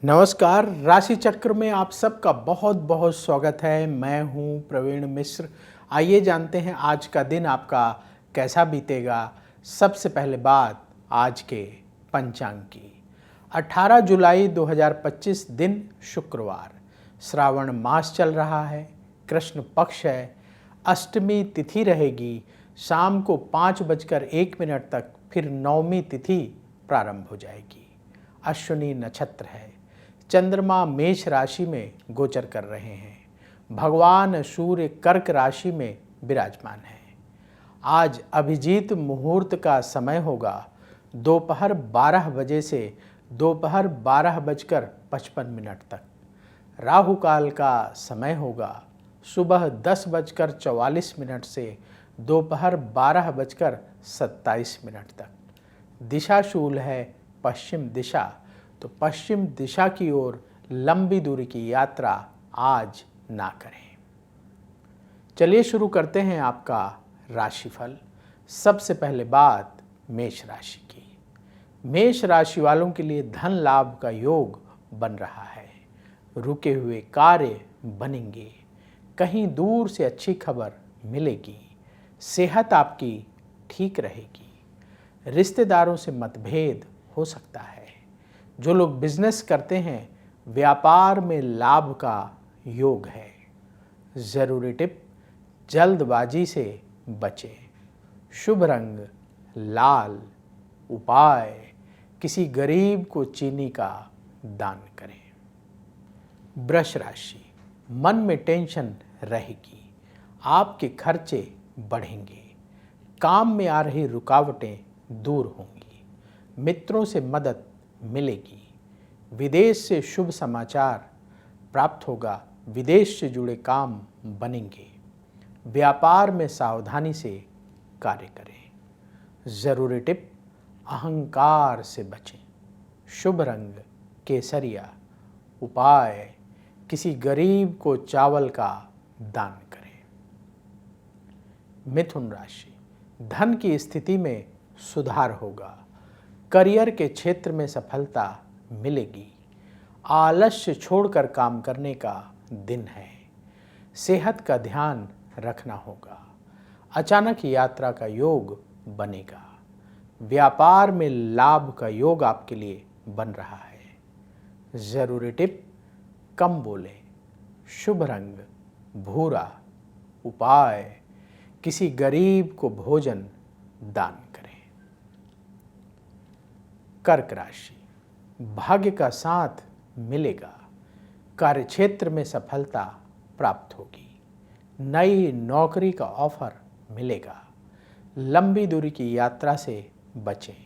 नमस्कार। राशि चक्र में आप सबका बहुत बहुत स्वागत है। मैं हूं प्रवीण मिश्र। आइए जानते हैं आज का दिन आपका कैसा बीतेगा। सबसे पहले बात आज के पंचांग की। 18 जुलाई 2025 दिन शुक्रवार, श्रावण मास चल रहा है, कृष्ण पक्ष है, अष्टमी तिथि रहेगी, शाम को 5:01 तक फिर नवमी तिथि प्रारंभ हो जाएगी। अश्विनी नक्षत्र है, चंद्रमा मेष राशि में गोचर कर रहे हैं, भगवान सूर्य कर्क राशि में विराजमान है। आज अभिजीत मुहूर्त का समय होगा दोपहर 12 बजे से दोपहर 12:55 तक। राहु काल का समय होगा सुबह 10:44 से दोपहर 12:27 तक। दिशा शूल है पश्चिम दिशा, तो पश्चिम दिशा की ओर लंबी दूरी की यात्रा आज ना करें। चलिए शुरू करते हैं आपका राशिफल। सबसे पहले बात मेष राशि की। मेष राशि वालों के लिए धन लाभ का योग बन रहा है, रुके हुए कार्य बनेंगे, कहीं दूर से अच्छी खबर मिलेगी, सेहत आपकी ठीक रहेगी, रिश्तेदारों से मतभेद हो सकता है। जो लोग बिजनेस करते हैं व्यापार में लाभ का योग है। ज़रूरी टिप, जल्दबाजी से बचें। शुभ रंग लाल। उपाय, किसी गरीब को चीनी का दान करें। वृष राशि, मन में टेंशन रहेगी, आपके खर्चे बढ़ेंगे, काम में आ रही रुकावटें दूर होंगी, मित्रों से मदद मिलेगी, विदेश से शुभ समाचार प्राप्त होगा, विदेश से जुड़े काम बनेंगे, व्यापार में सावधानी से कार्य करें। ज़रूरी टिप, अहंकार से बचें। शुभ रंग केसरिया। उपाय, किसी गरीब को चावल का दान करें। मिथुन राशि, धन की स्थिति में सुधार होगा, करियर के क्षेत्र में सफलता मिलेगी, आलस्य छोड़कर काम करने का दिन है, सेहत का ध्यान रखना होगा, अचानक यात्रा का योग बनेगा, व्यापार में लाभ का योग आपके लिए बन रहा है। ज़रूरी टिप, कम बोलें। शुभ रंग भूरा। उपाय, किसी गरीब को भोजन दान करें। कर्क राशि, भाग्य का साथ मिलेगा, कार्यक्षेत्र में सफलता प्राप्त होगी, नई नौकरी का ऑफर मिलेगा, लंबी दूरी की यात्रा से बचें,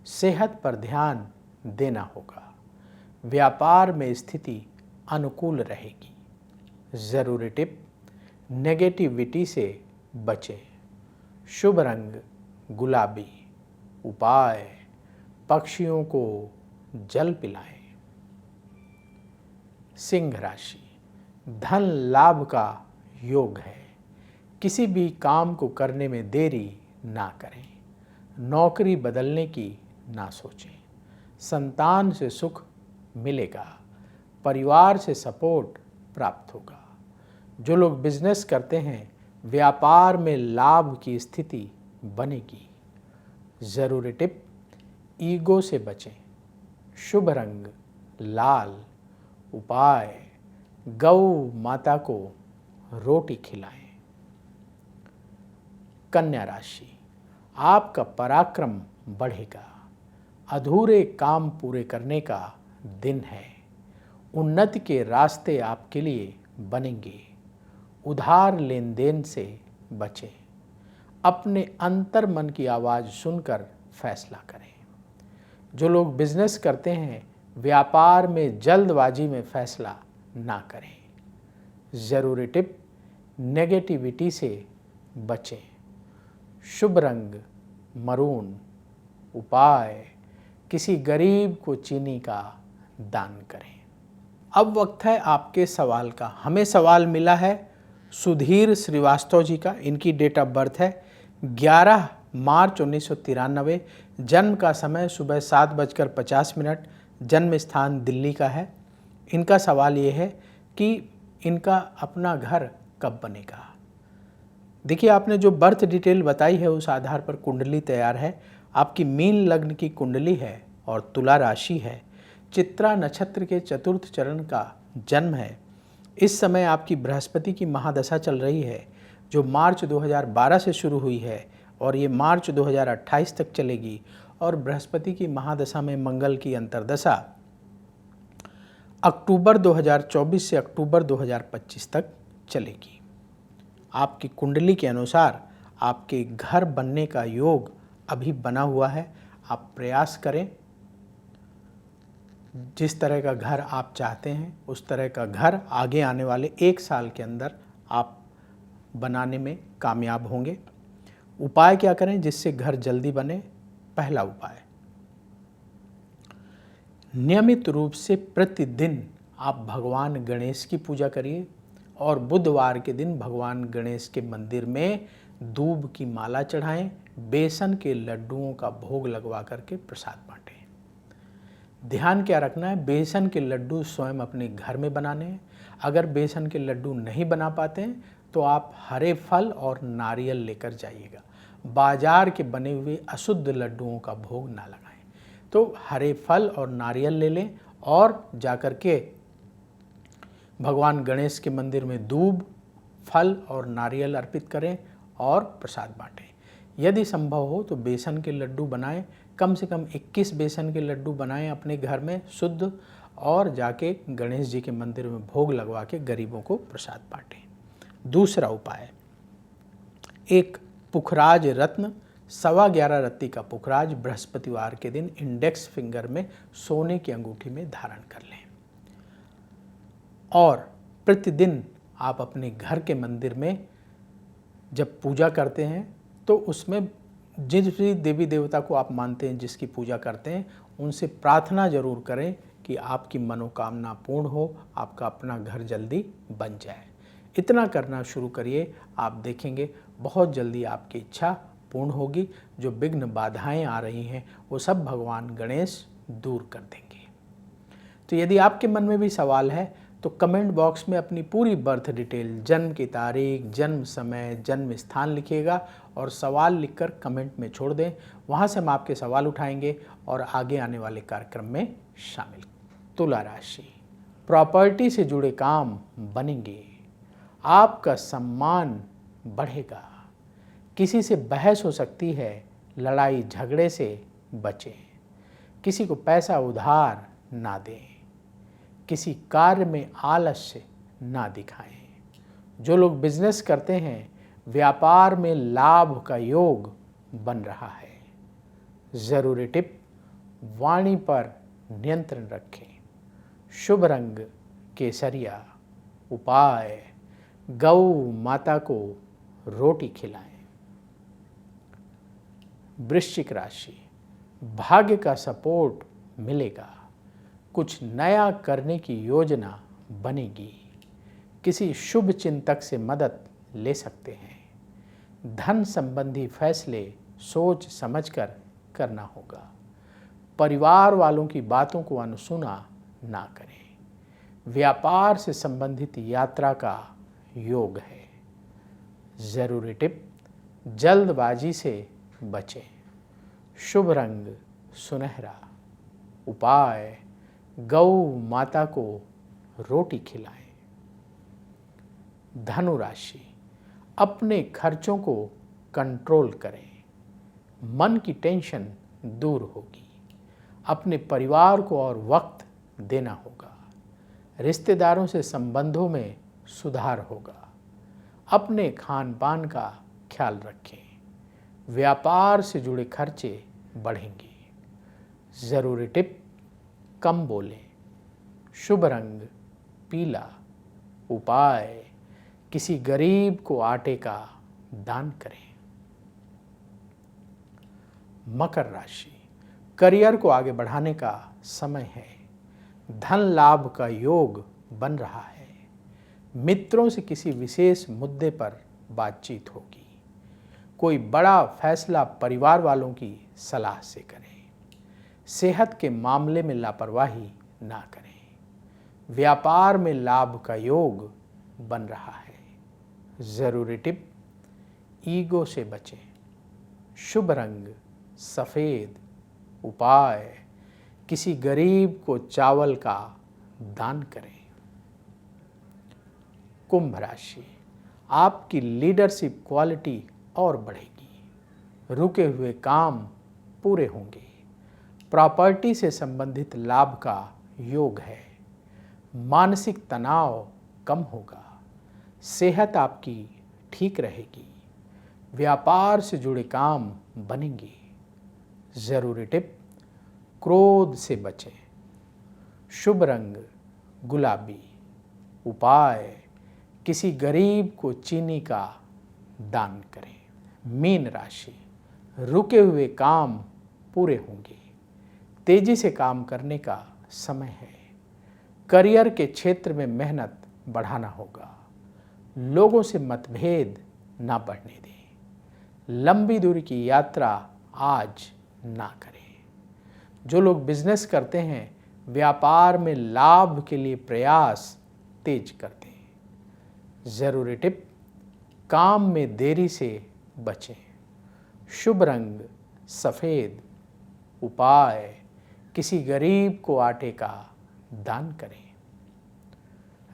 सेहत पर ध्यान देना होगा, व्यापार में स्थिति अनुकूल रहेगी। ज़रूरी टिप, नेगेटिविटी से बचें। शुभ रंग गुलाबी। उपाय, पक्षियों को जल पिलाएं। सिंह राशि, धन लाभ का योग है, किसी भी काम को करने में देरी ना करें, नौकरी बदलने की ना सोचें, संतान से सुख मिलेगा, परिवार से सपोर्ट प्राप्त होगा। जो लोग बिजनेस करते हैं व्यापार में लाभ की स्थिति बनेगी। ज़रूरी टिप, ईगो से बचें। शुभ रंग लाल। उपाय, गौ माता को रोटी खिलाएं। कन्या राशि, आपका पराक्रम बढ़ेगा, अधूरे काम पूरे करने का दिन है, उन्नति के रास्ते आपके लिए बनेंगे, उधार लेन देन से बचें, अपने अंतर मन की आवाज़ सुनकर फैसला करें। जो लोग बिजनेस करते हैं व्यापार में जल्दबाजी में फैसला ना करें। ज़रूरी टिप, नेगेटिविटी से बचें। शुभ रंग मरून। उपाय, किसी गरीब को चीनी का दान करें। अब वक्त है आपके सवाल का। हमें सवाल मिला है सुधीर श्रीवास्तव जी का। इनकी डेट ऑफ बर्थ है 11 मार्च 1993, जन्म का समय सुबह 7:50, जन्म स्थान दिल्ली का है। इनका सवाल ये है कि इनका अपना घर कब बनेगा। देखिए, आपने जो बर्थ डिटेल बताई है उस आधार पर कुंडली तैयार है। आपकी मीन लग्न की कुंडली है और तुला राशि है। चित्रा नक्षत्र के चतुर्थ चरण का जन्म है। इस समय आपकी बृहस्पति की महादशा चल रही है, जो मार्च 2012 से शुरू हुई है और ये मार्च 2028 तक चलेगी। और बृहस्पति की महादशा में मंगल की अंतर्दशा अक्टूबर 2024 से अक्टूबर 2025 तक चलेगी। आपकी कुंडली के अनुसार आपके घर बनने का योग अभी बना हुआ है। आप प्रयास करें, जिस तरह का घर आप चाहते हैं उस तरह का घर आगे आने वाले 1 साल के अंदर आप बनाने में कामयाब होंगे। उपाय क्या करें जिससे घर जल्दी बने? पहला उपाय, नियमित रूप से प्रतिदिन आप भगवान गणेश की पूजा करिए और बुधवार के दिन भगवान गणेश के मंदिर में दूब की माला चढ़ाएं, बेसन के लड्डुओं का भोग लगवा करके प्रसाद बांटें। ध्यान क्या रखना है, बेसन के लड्डू स्वयं अपने घर में बनाने हैं। अगर बेसन के लड्डू नहीं बना पाते हैं तो आप हरे फल और नारियल लेकर जाइएगा। बाजार के बने हुए अशुद्ध लड्डुओं का भोग ना लगाएं। तो हरे फल और नारियल ले लें और जाकर के भगवान गणेश के मंदिर में दूब, फल और नारियल अर्पित करें और प्रसाद बांटें। यदि संभव हो तो बेसन के लड्डू बनाएं, कम से कम 21 बेसन के लड्डू बनाएं अपने घर में शुद्ध, और जाके गणेश जी के मंदिर में भोग लगवा के गरीबों को प्रसाद बांटें। दूसरा उपाय, एक पुखराज रत्न 11.25 रत्ती का पुखराज बृहस्पतिवार के दिन इंडेक्स फिंगर में सोने की अंगूठी में धारण कर लें। और प्रतिदिन आप अपने घर के मंदिर में जब पूजा करते हैं तो उसमें जिस भी देवी देवता को आप मानते हैं, जिसकी पूजा करते हैं, उनसे प्रार्थना जरूर करें कि आपकी मनोकामना पूर्ण हो, आपका अपना घर जल्दी बन जाए। इतना करना शुरू करिए, आप देखेंगे बहुत जल्दी आपकी इच्छा पूर्ण होगी। जो विघ्न बाधाएं आ रही हैं वो सब भगवान गणेश दूर कर देंगे। तो यदि आपके मन में भी सवाल है तो कमेंट बॉक्स में अपनी पूरी बर्थ डिटेल, जन्म की तारीख, जन्म समय, जन्म स्थान लिखिएगा और सवाल लिखकर कमेंट में छोड़ दें। वहाँ से हम आपके सवाल उठाएंगे और आगे आने वाले कार्यक्रम में शामिल। तुला राशि, प्रॉपर्टी से जुड़े काम बनेंगे, आपका सम्मान बढ़ेगा। किसी से बहस हो सकती है, लड़ाई झगड़े से बचें। किसी को पैसा उधार ना दें। किसी कार्य में आलस्य ना दिखाएं। जो लोग बिजनेस करते हैं, व्यापार में लाभ का योग बन रहा है। ज़रूरी टिप, वाणी पर नियंत्रण रखें। शुभ रंग केसरिया। उपाय, गौ माता को रोटी खिलाएं। वृश्चिक राशि, भाग्य का सपोर्ट मिलेगा। कुछ नया करने की योजना बनेगी। किसी शुभ चिंतक से मदद ले सकते हैं। धन संबंधी फैसले सोच समझकर करना होगा। परिवार वालों की बातों को अनसुना ना करें। व्यापार से संबंधित यात्रा का योग है। ज़रूरी टिप, जल्दबाजी से बचें। शुभ रंग सुनहरा। उपाय, गौ माता को रोटी खिलाएं। धनु राशि, अपने खर्चों को कंट्रोल करें। मन की टेंशन दूर होगी। अपने परिवार को और वक्त देना होगा। रिश्तेदारों से संबंधों में सुधार होगा। अपने खान पान का ख्याल रखें। व्यापार से जुड़े खर्चे बढ़ेंगे। ज़रूरी टिप, कम बोलें। शुभ रंग पीला। उपाय, किसी गरीब को आटे का दान करें। मकर राशि, करियर को आगे बढ़ाने का समय है। धन लाभ का योग बन रहा है। मित्रों से किसी विशेष मुद्दे पर बातचीत होगी। कोई बड़ा फैसला परिवार वालों की सलाह से करें। सेहत के मामले में लापरवाही ना करें। व्यापार में लाभ का योग बन रहा है। ज़रूरी टिप, ईगो से बचें। शुभ रंग सफ़ेद। उपाय, किसी गरीब को चावल का दान करें। कुंभ राशि, आपकी लीडरशिप क्वालिटी और बढ़ेगी। रुके हुए काम पूरे होंगे। प्रॉपर्टी से संबंधित लाभ का योग है। मानसिक तनाव कम होगा। सेहत आपकी ठीक रहेगी। व्यापार से जुड़े काम बनेंगे। ज़रूरी टिप, क्रोध से बचें। शुभ रंग गुलाबी। उपाय, किसी गरीब को चीनी का दान करें। मीन राशि, रुके हुए काम पूरे होंगे। तेजी से काम करने का समय है। करियर के क्षेत्र में मेहनत बढ़ाना होगा। लोगों से मतभेद ना बढ़ने दें। लंबी दूरी की यात्रा आज ना करें। जो लोग बिजनेस करते हैं, व्यापार में लाभ के लिए प्रयास तेज करते हैं। ज़रूरी टिप, काम में देरी से बचें। शुभ रंग सफ़ेद। उपाय, किसी गरीब को आटे का दान करें।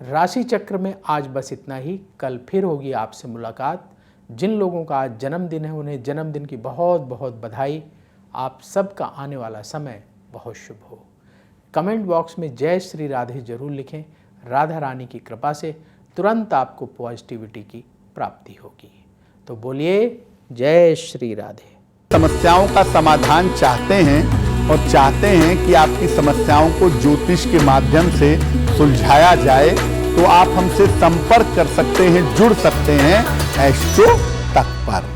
राशि चक्र में आज बस इतना ही। कल फिर होगी आपसे मुलाकात। जिन लोगों का आज जन्मदिन है उन्हें जन्मदिन की बहुत बहुत बधाई। आप सबका आने वाला समय बहुत शुभ हो। कमेंट बॉक्स में जय श्री राधे जरूर लिखें। राधा रानी की कृपा से तुरंत आपको पॉजिटिविटी की प्राप्ति होगी। तो बोलिए जय श्री राधे। समस्याओं का समाधान चाहते हैं और चाहते हैं कि आपकी समस्याओं को ज्योतिष के माध्यम से सुलझाया जाए, तो आप हमसे संपर्क कर सकते हैं, जुड़ सकते हैं एस्ट्रो तक पर।